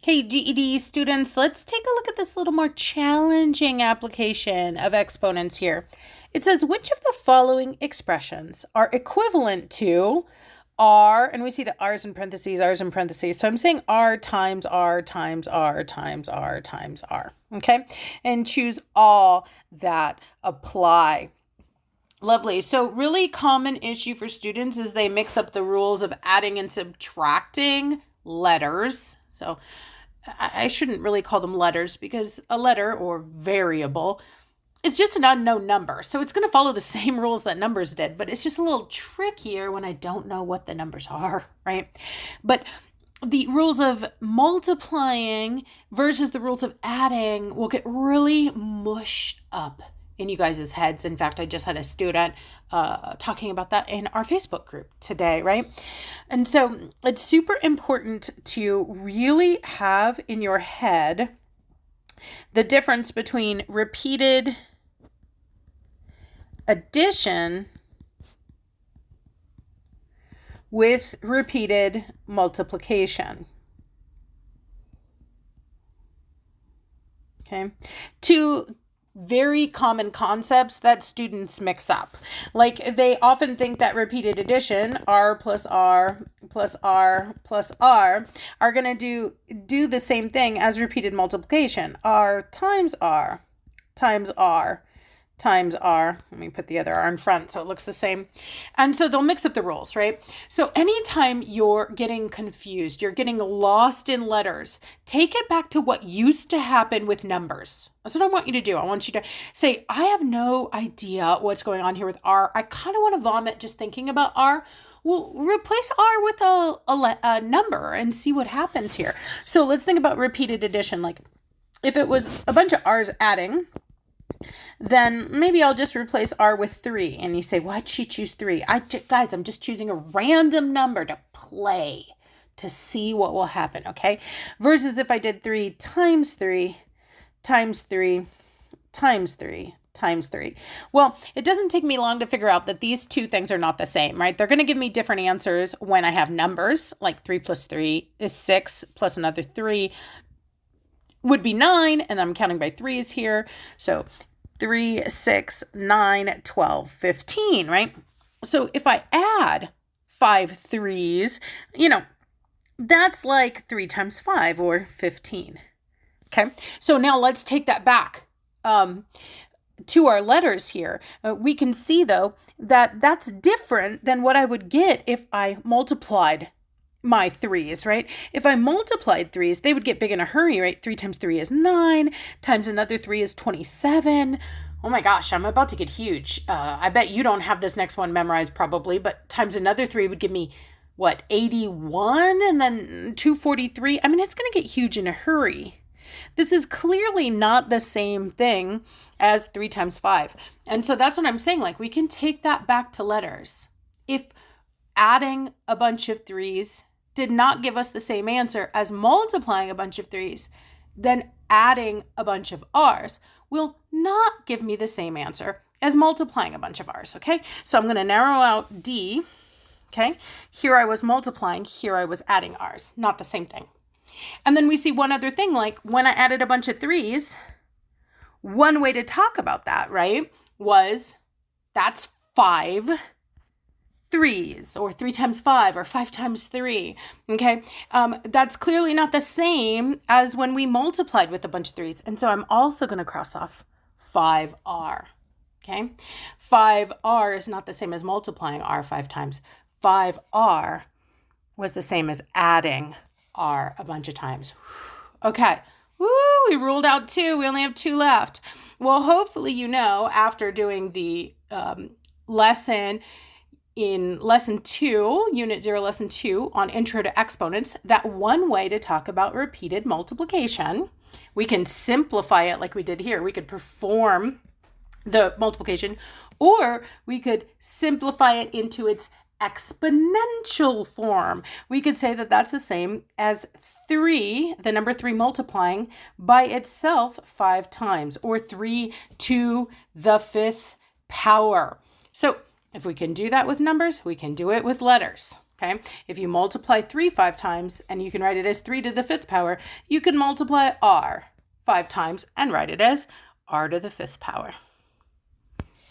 Hey, GED students, let's take a look at this little more challenging application of exponents here. It says, which of the following expressions are equivalent to R, and we see the R's in parentheses, R's in parentheses. So I'm saying R times R times R times R times R, okay? And choose all that apply. Lovely. So really common issue for students is they mix up the rules of adding and subtracting letters. So I shouldn't really call them letters because a letter or variable, it's just an unknown number. So it's going to follow the same rules that numbers did, but it's just a little trickier when I don't know what the numbers are, right? But the rules of multiplying versus the rules of adding will get really mushed up in you guys' heads. In fact, I just had a student talking about that in our Facebook group today, right? And so it's super important to really have in your head the difference between repeated addition with repeated multiplication. Okay, two very common concepts that students mix up. Like they often think that repeated addition, R plus R plus R plus R, are going to do the same thing as repeated multiplication. R times R times R times R. Let me put the other R in front so it looks the same. And so they'll mix up the rules, right? So anytime you're getting confused, you're getting lost in letters, take it back to what used to happen with numbers. That's what I want you to do. I want you to say, I have no idea what's going on here with R. I kind of want to vomit just thinking about R. Well, replace R with a number and see what happens here. So let's think about repeated addition. Like if it was a bunch of R's adding, then maybe I'll just replace R with 3. And you say, why'd she choose 3? Guys, I'm just choosing a random number to play, to see what will happen, okay? Versus if I did 3 times 3 times 3 times 3 times 3. Well, it doesn't take me long to figure out that these two things are not the same, right? They're going to give me different answers when I have numbers, like 3 plus 3 is 6 plus another 3 would be 9, and I'm counting by threes here. So 3, 6, 9, 12, 15, right? So if I add 5 threes, that's like 3 times 5 or 15. Okay, so now let's take that back to our letters here. We can see, though, that that's different than what I would get if I multiplied my threes, right? If I multiplied threes, they would get big in a hurry, right? 3 times 3 is 9, times another 3 is 27. Oh my gosh, I'm about to get huge. I bet you don't have this next one memorized probably, but times another 3 would give me, 81? And then 243? I mean, it's going to get huge in a hurry. This is clearly not the same thing as 3 times 5. And so that's what I'm saying. Like, we can take that back to letters. If adding a bunch of threes did not give us the same answer as multiplying a bunch of threes, then adding a bunch of R's will not give me the same answer as multiplying a bunch of R's, okay? So I'm going to narrow out D, okay? Here I was multiplying, here I was adding R's, not the same thing. And then we see one other thing, like when I added a bunch of threes, one way to talk about that, right, was that's 5 threes, or 3 times 5, or 5 times 3, okay? That's clearly not the same as when we multiplied with a bunch of threes. And so I'm also going to cross off 5R, okay? 5R is not the same as multiplying R 5 times. 5R was the same as adding R a bunch of times. Okay, woo, we ruled out 2. We only have 2 left. Well, hopefully after doing the lesson in lesson 2, unit 0, lesson 2 on intro to exponents, that one way to talk about repeated multiplication, we can simplify it like we did here. We could perform the multiplication, or we could simplify it into its exponential form. We could say that that's the same as 3, the number 3 multiplying by itself 5 times, or 3 to the 5th power. So if we can do that with numbers, we can do it with letters. Okay, if you multiply 3 5 times and you can write it as 3 to the 5th power, you can multiply r 5 times and write it as r to the 5th power.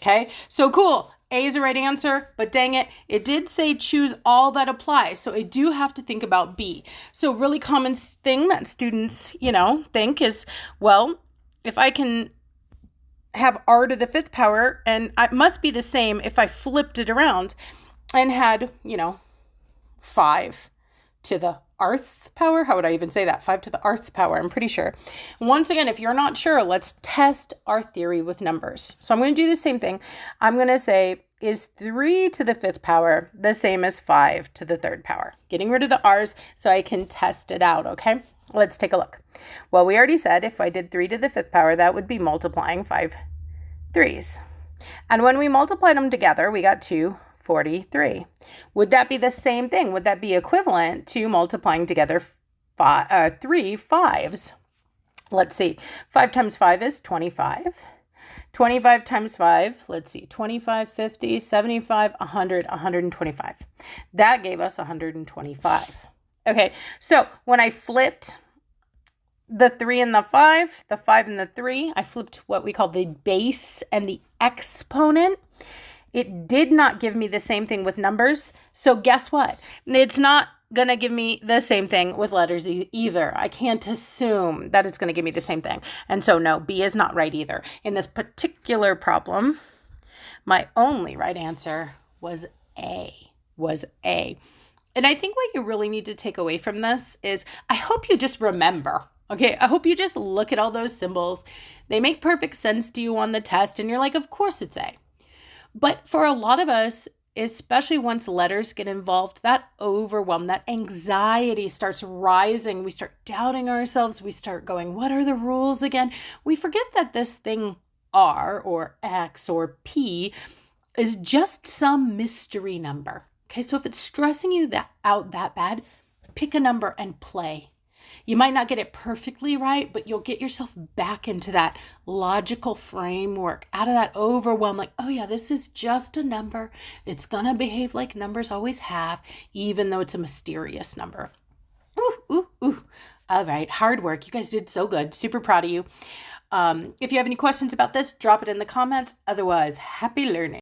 Okay, so cool. A is the right answer, but dang it, it did say choose all that apply. So I do have to think about B. So really common thing that students, think is, well, if I can have r to the 5th power, and it must be the same if I flipped it around and had, 5 to the rth power. How would I even say that? 5 to the rth power, I'm pretty sure. Once again, if you're not sure, let's test our theory with numbers. So I'm going to do the same thing. I'm going to say, is 3 to the 5th power the same as 5 to the 3rd power? Getting rid of the r's so I can test it out, okay? Let's take a look. Well, we already said if I did 3 to the 5th power, that would be multiplying 5 3's. And when we multiplied them together, we got 243. Would that be the same thing? Would that be equivalent to multiplying together 3 5's? Let's see. 5 times 5 is 25. 25 times 5, let's see, 25, 50, 75, 100, 125. That gave us 125. Okay, so when I flipped the 3 and the 5 and the 3, I flipped what we call the base and the exponent. It did not give me the same thing with numbers. So guess what? It's not going to give me the same thing with letters either. I can't assume that it's going to give me the same thing. And so no, B is not right either. In this particular problem, my only right answer was A. And I think what you really need to take away from this is I hope you just remember. Okay, I hope you just look at all those symbols. They make perfect sense to you on the test, and you're like, of course it's A. But for a lot of us, especially once letters get involved, that overwhelm, that anxiety starts rising. We start doubting ourselves. We start going, what are the rules again? We forget that this thing R or X or P is just some mystery number. Okay, so if it's stressing you out that bad, pick a number and play. You might not get it perfectly right, but you'll get yourself back into that logical framework, out of that overwhelm, like, oh yeah, this is just a number. It's going to behave like numbers always have, even though it's a mysterious number. Ooh. All right, hard work. You guys did so good. Super proud of you. If you have any questions about this, drop it in the comments. Otherwise, happy learning.